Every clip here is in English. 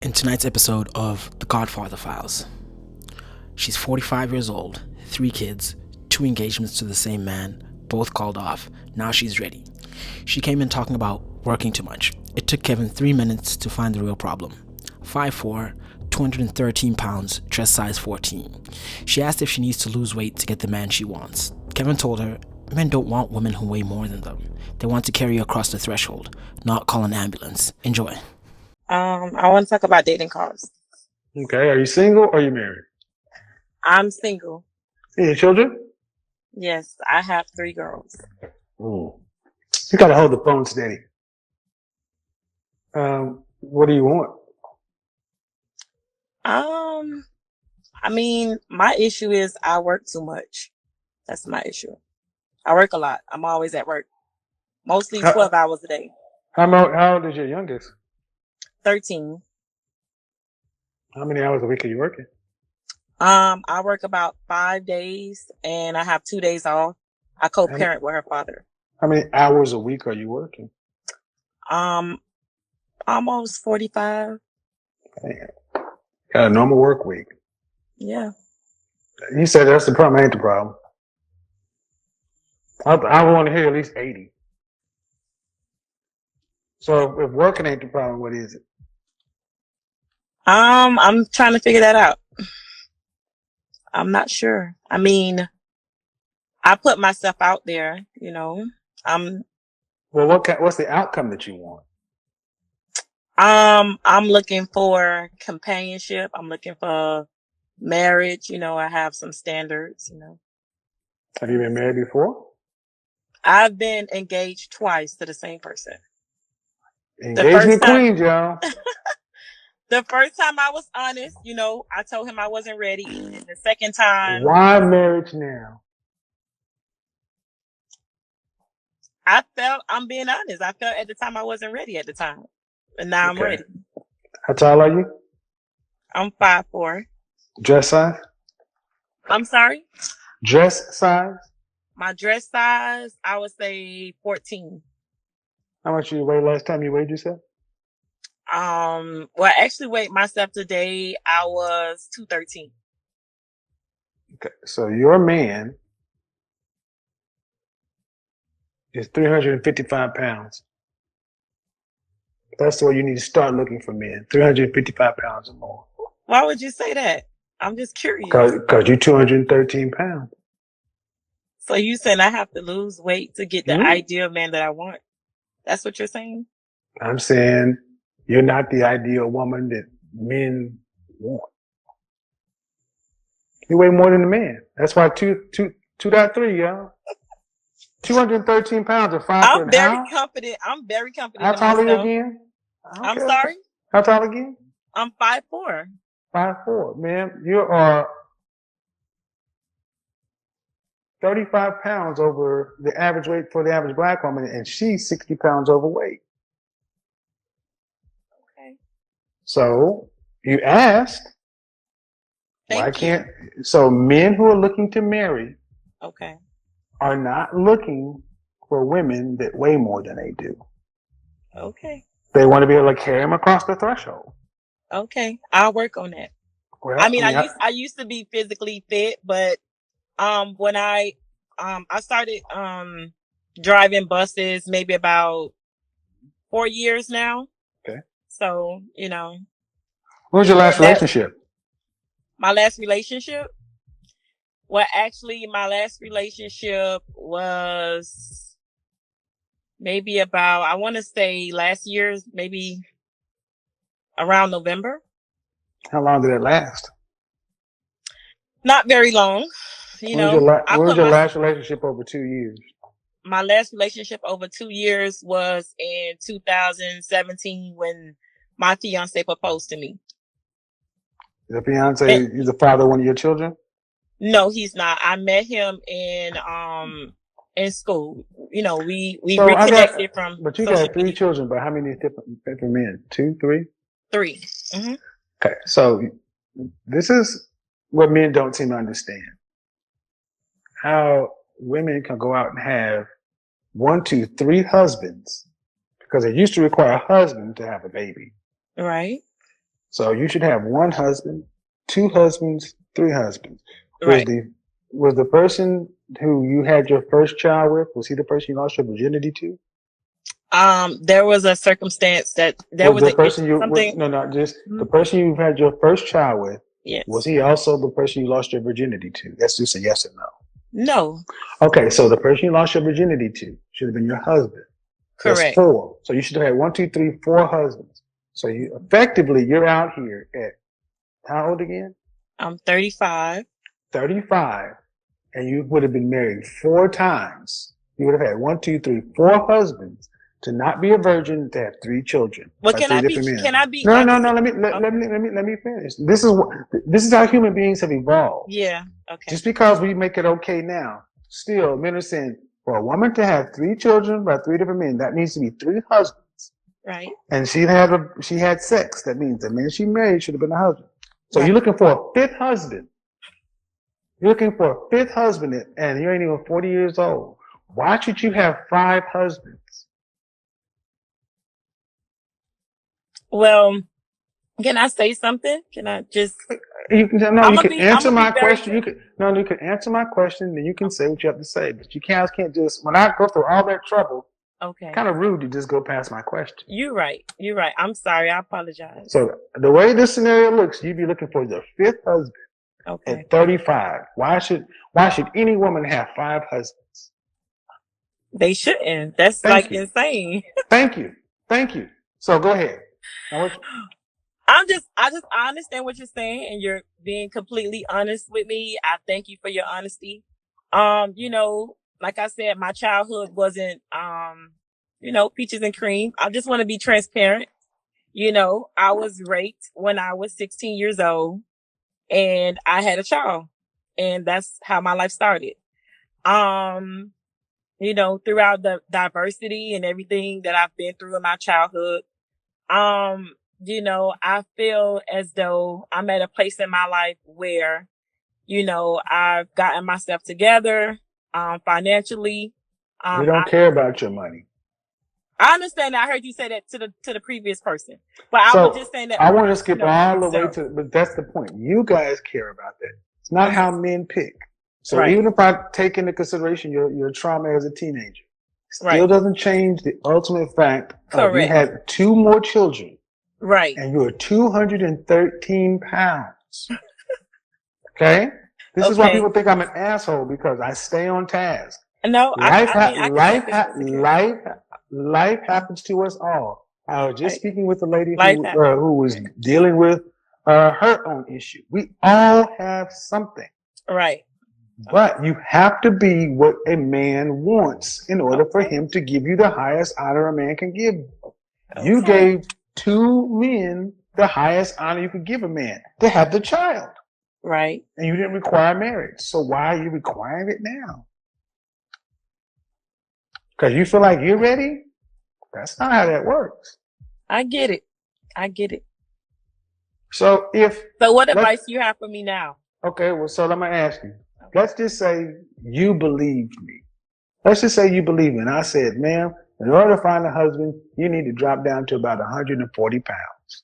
In tonight's episode of The Godfather Files. She's 45 years old, 3 kids, 2 engagements to the same man, both called off. Now she's ready. She came in talking about working too much. It took Kevin 3 minutes to find the real problem. 5'4", 213 pounds, dress size 14. She asked if she needs to lose weight to get the man she wants. Kevin told her, men don't want women who weigh more than them. They want to carry you across the threshold, not call an ambulance. Enjoy. I want to talk about dating calls. Okay, are you single or are you married? I'm single. Any children? Yes, I have 3 girls. You gotta hold the phone steady. What do you want? My issue is I work too much. That's my issue. I work a lot. I'm always at work. Mostly 12 hours a day. How old is your youngest? 13. How many hours a week are you working? I work about 5 days and I have 2 days off. I co-parent with her father. How many hours a week are you working? Almost 45. Damn. Got a normal work week. Yeah. You said that's the problem, ain't the problem. I want to hear at least 80. So if working ain't the problem, what is it? I'm trying to figure that out. I'm not sure. I put myself out there, Well, what's the outcome that you want? I'm looking for companionship. I'm looking for marriage. I have some standards, Have you been married before? I've been engaged twice to the same person. Engagement queen, y'all. The first time I was honest, I told him I wasn't ready. And the second time. Why marriage now? I'm being honest. I felt at the time I wasn't ready at the time. And now I'm ready. How tall are you? I'm 5'4". Dress size? I'm sorry? Dress size? My dress size, I would say 14. How much you weigh last time you weighed yourself? Well, I actually weighed myself today. I was 213. Okay, so your man is 355 pounds. That's where you need to start looking for men. 355 pounds or more. Why would you say that? I'm just curious. Because you're 213 pounds. So you saying I have to lose weight to get the ideal man that I want? That's what you're saying? I'm saying you're not the ideal woman that men want. You weigh more than a man. That's why 2.3, y'all. 213 pounds or 5 I'm very confident. I'm very confident. How tall are you again? I'm sorry? How tall again? I'm 5'4". 5'4". Man, you are 35 pounds over the average weight for the average black woman, and she's 60 pounds overweight. Okay. So you ask, so men who are looking to marry are not looking for women that weigh more than they do. Okay. They want to be able to carry them across the threshold. Okay. I'll work on that. Well, I used to be physically fit, but when I started driving buses maybe about 4 years now. Okay. So, What was your last relationship? My last relationship? Well, actually, my last relationship was maybe about, I want to say last year, maybe around November. How long did it last? Not very long. What was your last relationship over 2 years? My last relationship over 2 years was in 2017 when my fiance proposed to me. The fiance is the father of one of your children? No, he's not. I met him in school. We so reconnected from. But you got 3 children, but how many different men? 2, 3? 3. Mm-hmm. Okay, so this is what men don't seem to understand. How women can go out and have 1, 2, 3 husbands because it used to require a husband to have a baby. Right. So you should have one husband, two husbands, three husbands. Right. Was the person who you had your first child with, was he the person you lost your virginity to? There was a circumstance that there was the person Mm-hmm. The person you've had your first child with. Yes. Was he also the person you lost your virginity to? That's just a yes or no. No. Okay, so the person you lost your virginity to should have been your husband. Correct. That's 4. So you should have had 1, 2, 3, 4 husbands. So you're out here at how old again? I'm 35. 35, and you would have been married 4 times. You would have had 1, 2, 3, 4 husbands to not be a virgin, to have 3 children. Well, can I be? No. Let me finish. This is how human beings have evolved. Yeah. Okay. Just because we make it okay now, still men are saying for a woman to have 3 children by 3 different men, that needs to be 3 husbands. Right. And she had sex. That means the man she married should have been a husband. So right. You're looking for a 5th husband. You're looking for a 5th husband, and you ain't even 40 years old. Why should you have 5 husbands? Well, can I say something? Can I just? You can answer my question. You can answer my question, then you can say what you have to say. But you can't just, when I go through all that trouble, okay, kind of rude to just go past my question. You're right. I'm sorry. I apologize. So the way this scenario looks, you'd be looking for the 5th husband. Okay. At 35. Why should any woman have 5 husbands? They shouldn't. That's insane. Thank you. So go ahead. Now I understand what you're saying, and you're being completely honest with me. I thank you for your honesty. Like I said, my childhood wasn't, peaches and cream. I just want to be transparent. I was raped when I was 16 years old, and I had a child, and that's how my life started. Throughout the diversity and everything that I've been through in my childhood, I feel as though I'm at a place in my life where, I've gotten myself together, financially. We don't care about your money. I understand that. I heard you say that to the previous person, but I was just saying that. I want to skip all the way but that's the point. You guys care about that. It's not how men pick. So even if I take into consideration your trauma as a teenager, still doesn't change the ultimate fact of you had 2 more children. Right. And you're 213 pounds. Okay? This is why people think I'm an asshole, because I stay on task. No, life happens to us all. I was just speaking with a lady who was dealing with her own issue. We all have something. Right. But you have to be what a man wants in order for him to give you the highest honor a man can give. You gave 2 men the highest honor you could give a man, to have the child. Right. And you didn't require marriage. So why are you requiring it now? Because you feel like you're ready? That's not how that works. I get it. So what advice do you have for me now? Okay, well, so let me ask you. Let's just say you believed me. Let's just say you believe me. And I said, ma'am, in order to find a husband, you need to drop down to about 140 pounds.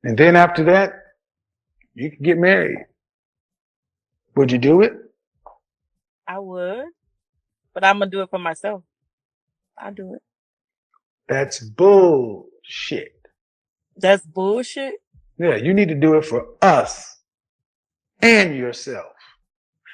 And then after that, you can get married. Would you do it? I would. But I'm going to do it for myself. I'll do it. That's bullshit. That's bullshit? Yeah, you need to do it for us and yourself.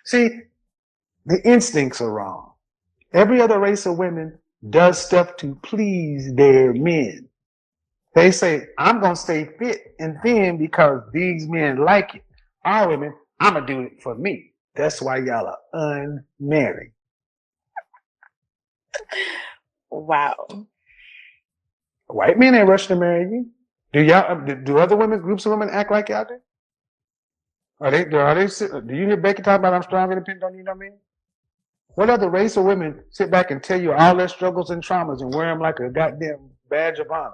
See, the instincts are wrong. Every other race of women does stuff to please their men. They say, I'm going to stay fit and thin because these men like it. Our women, I'm going to do it for me. That's why y'all are unmarried. Wow. White men ain't rushing to marry you. Do other groups of women act like y'all do? Do you hear Becky talk about I'm strong and independent, don't you know what I mean? What other race of women sit back and tell you all their struggles and traumas and wear them like a goddamn badge of honor?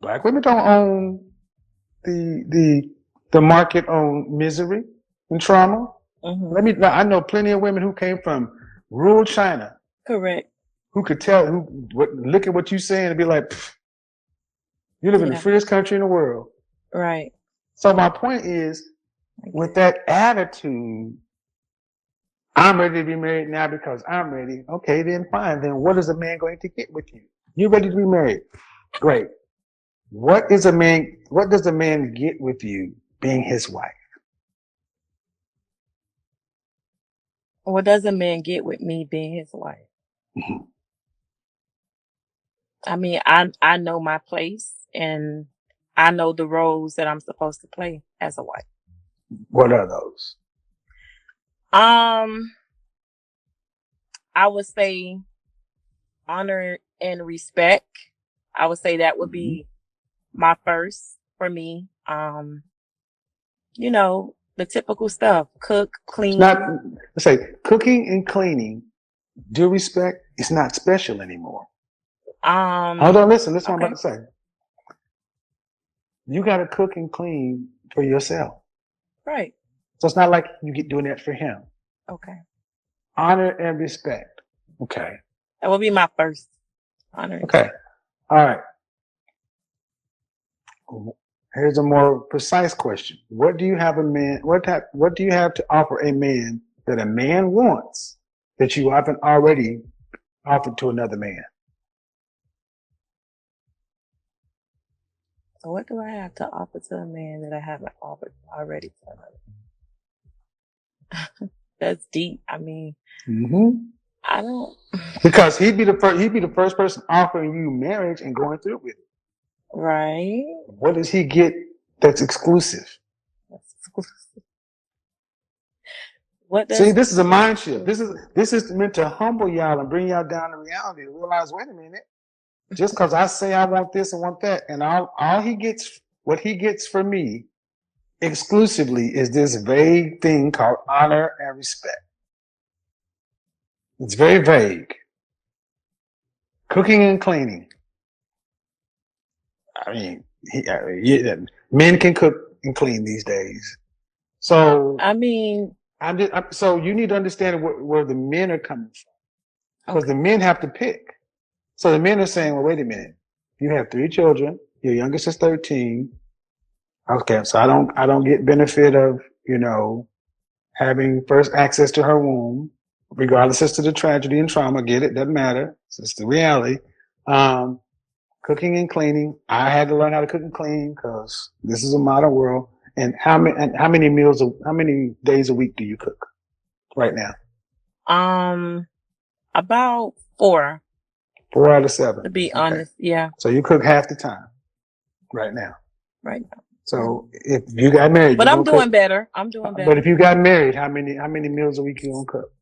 Black women don't own the market on misery and trauma. Mm-hmm. I know plenty of women who came from rural China. Correct. who could tell, look at what you're saying and be like, you live in the freest country in the world. Right. So my point is, with that attitude, I'm ready to be married now because I'm ready. Okay, then fine. Then what is a man going to get with you? You're ready to be married. Great. What does a man get with you being his wife? What does a man get with me being his wife? I mean, I know my place and I know the roles that I'm supposed to play as a wife. What are those? I would say honor and respect. I would say that would be my first for me. You know, the typical stuff. Cook, clean. Let's say cooking and cleaning, due respect, it's not special anymore. Hold on, listen, this is what I'm about to say. You gotta cook and clean for yourself. Right. So it's not like you get doing that for him. Okay. Honor and respect. Okay. That would be my first. Honor. Okay. All right. Here's a more precise question. What do you have what do you have to offer a man that a man wants that you haven't already offered to another man? So what do I have to offer to a man that I haven't offered already to another? That's deep. I mean, I don't. Because he'd be the first person offering you marriage and going through with it. Right. What does he get that's exclusive? See, this is a mind shift. This is meant to humble y'all and bring y'all down to reality to realize, wait a minute, just because I say I want this and want that, and all he gets, what he gets from me exclusively is this vague thing called honor and respect. It's very vague. Cooking and cleaning. I mean, men can cook and clean these days. So I mean, so you need to understand where the men are coming from, because the men have to pick. So the men are saying, well, wait a minute. You have 3 children. Your youngest is 13. Okay, so I don't get benefit of, having first access to her womb, regardless as to the tragedy and trauma. Get it? Doesn't matter. It's the reality. Cooking and cleaning. I had to learn how to cook and clean because this is a modern world. And how many days a week do you cook right now? About 4. 4 out of 7. To be honest, yeah. So you cook half the time right now. Right now. So if you got married, but I'm doing better. I'm doing better. But if you got married, how many meals a week you gonna cook?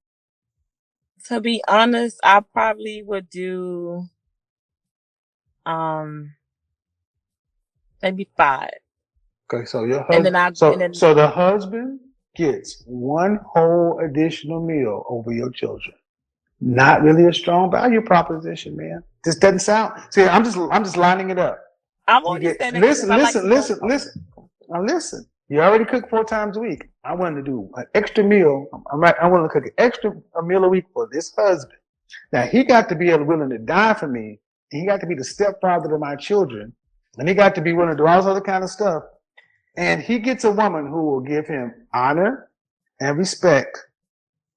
To be honest, I probably would do maybe 5. Okay, so your husband, so the husband gets 1 whole additional meal over your children. Not really a strong value proposition, man. This doesn't sound. See, I'm just lining it up. I'm only saying listen. Now listen. You already cook 4 times a week. I wanted to do an extra meal. I want to cook a meal a week for this husband. Now he got to be willing to die for me. And he got to be the stepfather to my children, and he got to be willing to do all this other kind of stuff. And he gets a woman who will give him honor and respect,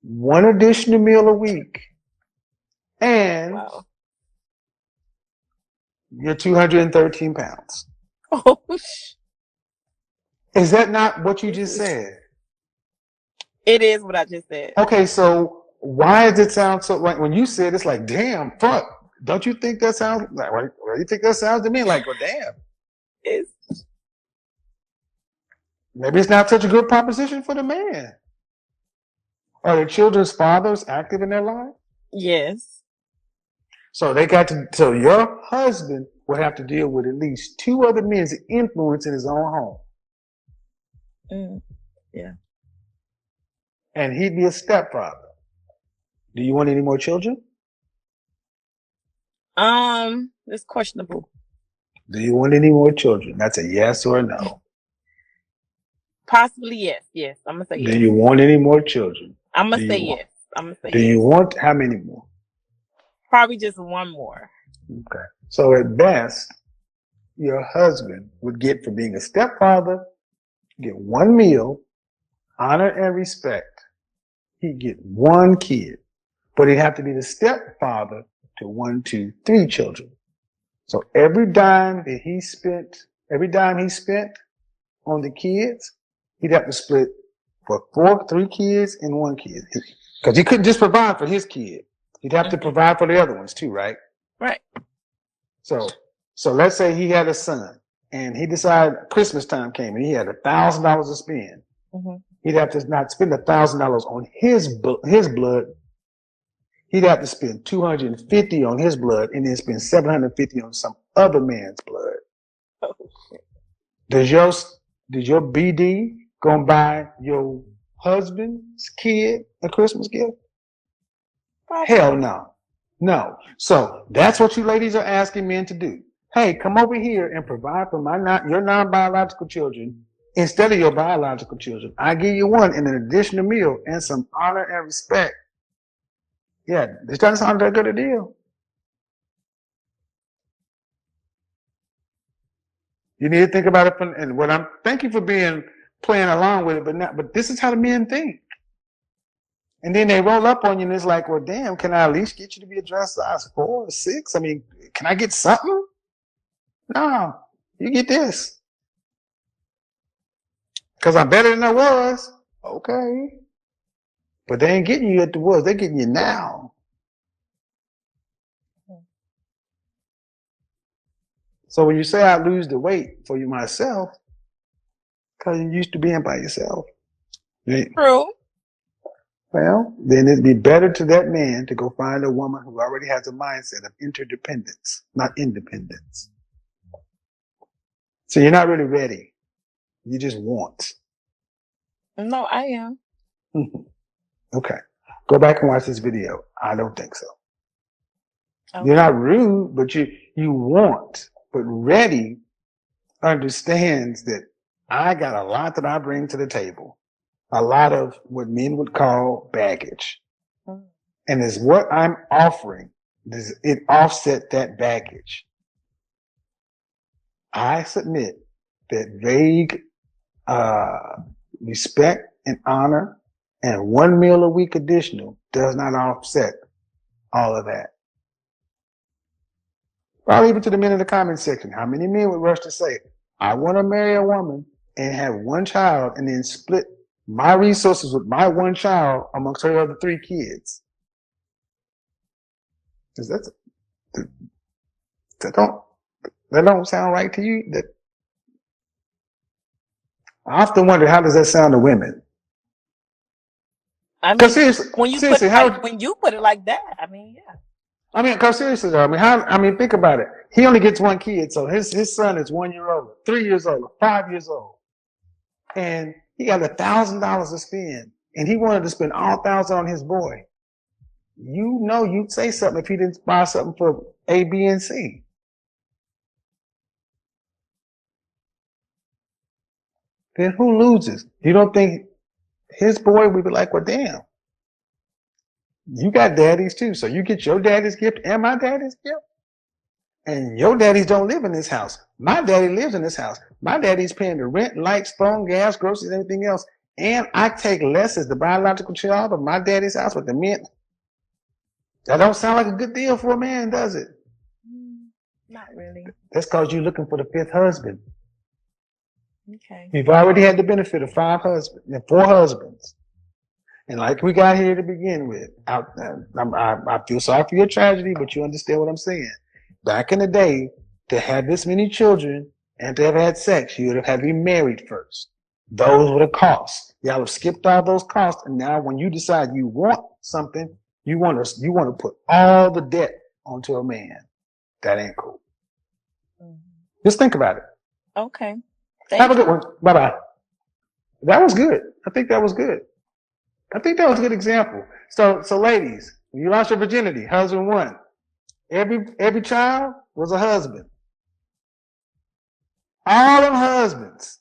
1 additional meal a week, and you're 213 pounds. Oh, is that not what you just said? It is what I just said. Okay, so why does it sound so like when you said it's like, damn, fuck? Don't you think that sounds like? What do you think that sounds to me like? Well, damn. Maybe it's not such a good proposition for the man. Are the children's fathers active in their life? Yes. So so your husband will have to deal with at least 2 other men's influence in his own home. Yeah. And he'd be a stepfather. Do you want any more children? It's questionable. Do you want any more children? That's a yes or a no. Possibly yes. Yes, I'm gonna say yes. Do you want any more children? I'm gonna say yes. I'm gonna say yes. Do you want how many more? Probably just one more. Okay. So at best, your husband would get, for being a stepfather, get one meal, honor and respect. He'd get one kid, but he'd have to be the stepfather to 1, 2, 3 children. So every dime he spent on the kids, he'd have to split for 3 kids and 1 kid. Because he couldn't just provide for his kid. He'd have to provide for the other ones too, right? Right. So let's say he had a son and he decided Christmas time came and he had $1,000 to spend. Mm-hmm. He'd have to not spend $1,000 on his blood. He'd have to spend $250 on his blood and then spend $750 on some other man's blood. Oh, shit. Does your BD go and buy your husband's kid a Christmas gift? Hell no. No. So that's what you ladies are asking men to do. Hey, come over here and provide for your non-biological children instead of your biological children. I give you one and an additional meal and some honor and respect. Yeah, this doesn't sound that good a deal. You need to think about it and what thank you for playing along with it, but this is how the men think. And then they roll up on you and it's like, well, damn, can I at least get you to be a dress size 4 or 6? I mean, can I get something? No, you get this. Because I'm better than I was. Okay. But they ain't getting you at the was. They're getting you now. So when you say I lose the weight for you myself, because you're used to being by yourself. Right? True. Well, then it'd be better to that man to go find a woman who already has a mindset of interdependence, not independence. So you're not really ready. You just want. No, I am. Okay. Go back and watch this video. I don't think so. Okay. You're not rude, but you want. But ready understands that I got a lot that I bring to the table. A lot of what men would call baggage. And is what I'm offering, does it offset that baggage? I submit that vague respect and honor and 1 meal a week additional does not offset all of that. I'll leave it to the men in the comment section. How many men would rush to say, I want to marry a woman and have 1 child and then split my resources with my 1 child amongst her other 3 kids? Because that don't sound right to you. I often wonder, how does that sound to women? I mean, when you put it like that, I mean, yeah. I mean, because seriously, though, think about it. He only gets 1 kid, so his son is 1 year old, 3 years old, 5 years old, and he got $1,000 to spend, and he wanted to spend all $1,000 on his boy. You know, you'd say something if he didn't buy something for A, B, and C. Then who loses? You don't think his boy would be like, well, damn, you got daddies too. So you get your daddy's gift and my daddy's gift. And your daddies don't live in this house. My daddy lives in this house. My daddy's paying the rent, lights, phone, gas, groceries, anything else. And I take less as the biological child of my daddy's house with the men. That don't sound like a good deal for a man, does it? Not really. That's because you're looking for the 5th husband. Okay. You've already had the benefit of 4 husbands. And like we got here to begin with, I feel sorry for your tragedy, but you understand what I'm saying. Back in the day, to have this many children and to have had sex, you would have had to be married first. Those were the costs. Y'all have skipped all those costs, and now when you decide you want something, you want to put all the debt onto a man. That ain't cool. Mm-hmm. Just think about it. Okay. Have a good one. Bye-bye. That was good. I think that was good. I think that was a good example. So ladies, when you lost your virginity, husband 1. Every child was a husband. All them husbands.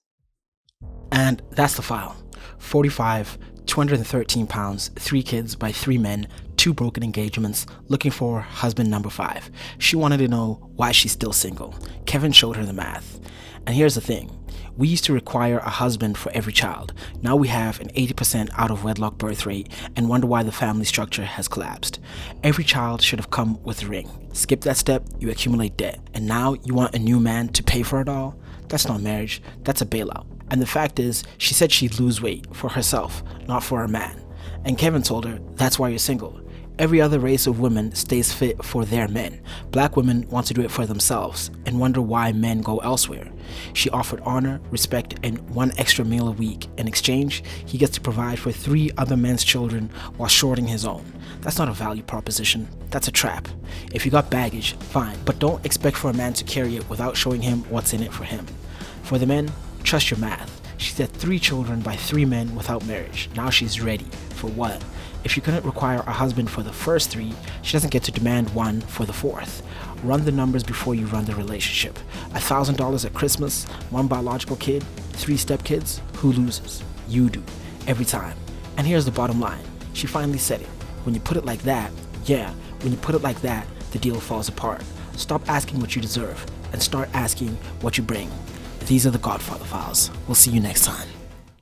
And that's the file. 45 213 pounds, 3 kids by 3 men, 2 broken engagements, looking for husband number 5. She wanted to know why she's still single. Kevin showed her the math. And here's the thing. We used to require a husband for every child. Now we have an 80% out of wedlock birth rate and wonder why the family structure has collapsed. Every child should have come with a ring. Skip that step, you accumulate debt. And now you want a new man to pay for it all? That's not marriage, that's a bailout. And the fact is, she said she'd lose weight for herself, not for her man. And Kevin told her, that's why you're single. Every other race of women stays fit for their men. Black women want to do it for themselves and wonder why men go elsewhere. She offered honor, respect, and 1 extra meal a week. In exchange, he gets to provide for 3 other men's children while shorting his own. That's not a value proposition, that's a trap. If you got baggage, fine, but don't expect for a man to carry it without showing him what's in it for him. For the men, trust your math. She said 3 children by 3 men without marriage. Now she's ready. For what? If she couldn't require a husband for the first 3, she doesn't get to demand one for the 4th. Run the numbers before you run the relationship. $1,000 at Christmas, 1 biological kid, 3 stepkids, who loses? You do. Every time. And here's the bottom line. She finally said it. When you put it like that, when you put it like that, the deal falls apart. Stop asking what you deserve and start asking what you bring. These are the Godfather Files. We'll see you next time.